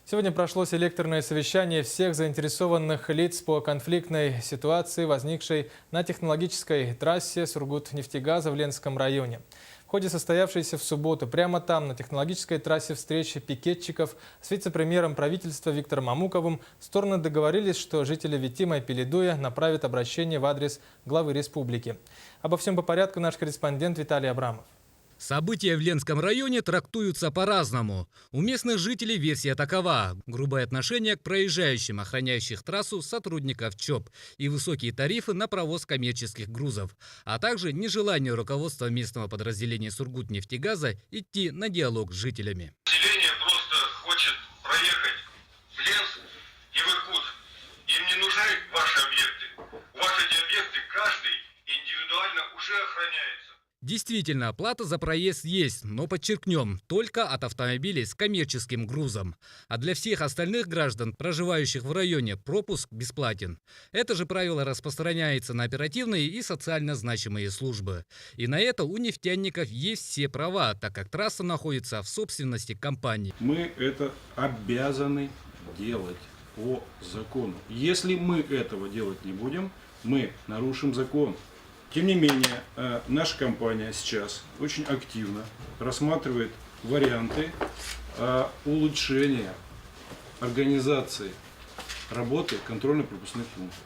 Сегодня прошло селекторное совещание всех заинтересованных лиц по конфликтной ситуации, возникшей на технологической трассе Сургут-Нефтегаза в Ленском районе. В ходе состоявшейся в субботу прямо там, на технологической трассе встречи пикетчиков с вице-премьером правительства Виктором Мамуковым, стороны договорились, что жители Витима и Пеледуя направят обращение в адрес главы республики. Обо всем по порядку наш корреспондент Виталий Абрамов. События в Ленском районе трактуются по-разному. У местных жителей версия такова: грубое отношение к проезжающим, охраняющих трассу сотрудников ЧОП и высокие тарифы на провоз коммерческих грузов, а также нежелание руководства местного подразделения Сургут-Нефтегаза идти на диалог с жителями. Население просто хочет проехать в Ленск и в Иркутск. Им не нужны ваши объекты. Ваши объекты каждый индивидуально уже охраняется. Действительно, плата за проезд есть, но подчеркнем, только от автомобилей с коммерческим грузом. А для всех остальных граждан, проживающих в районе, пропуск бесплатен. Это же правило распространяется на оперативные и социально значимые службы. И на это у нефтяников есть все права, так как трасса находится в собственности компании. Мы это обязаны делать по закону. Если мы этого делать не будем, мы нарушим закон. Тем не менее, наша компания сейчас очень активно рассматривает варианты улучшения организации работы контрольно-пропускных пунктов.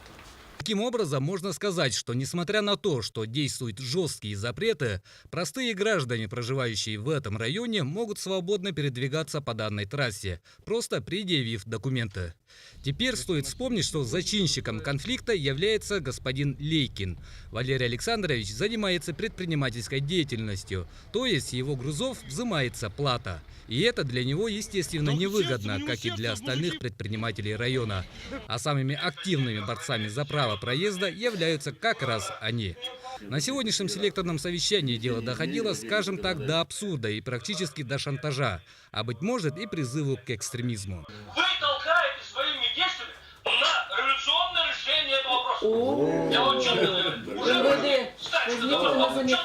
Таким образом, можно сказать, что несмотря на то, что действуют жесткие запреты, простые граждане, проживающие в этом районе, могут свободно передвигаться по данной трассе, просто предъявив документы. Теперь стоит вспомнить, что зачинщиком конфликта является господин Лейкин. Валерий Александрович занимается предпринимательской деятельностью, то есть с его грузов взимается плата. И это для него, естественно, невыгодно, как и для остальных предпринимателей района. А самыми активными борцами за право проезда являются как раз они. На сегодняшнем селекторном совещании дело доходило, скажем так, до абсурда и практически до шантажа, а быть может и призыву к экстремизму. Вы толкаете своими действиями на революционное решение этого вопроса. Я вам что говорю? Уже кстати, что такое?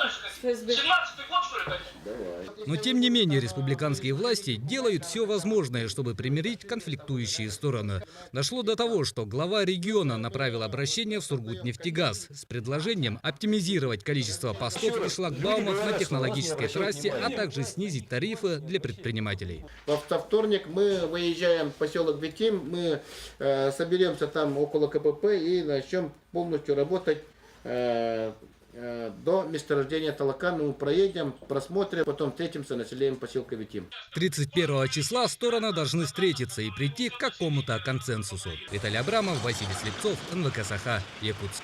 17-й год, что ли, хотите? Но тем не менее республиканские власти делают все возможное, чтобы примирить конфликтующие стороны. Дошло до того, что глава региона направил обращение в Сургут-Нефтегаз с предложением оптимизировать количество постов и шлагбаумов на технологической трассе, а также снизить тарифы для предпринимателей. Во вторник мы выезжаем в поселок Витим, мы соберемся там около КПП и начнем полностью работать до месторождения Талакан. Мы проедем, просмотрим, потом встретимся с населением поселка Витим. 31 числа стороны должны встретиться и прийти к какому-то консенсусу. Виталий Абрамов, Василий Слепцов, НВК Саха, Якутск.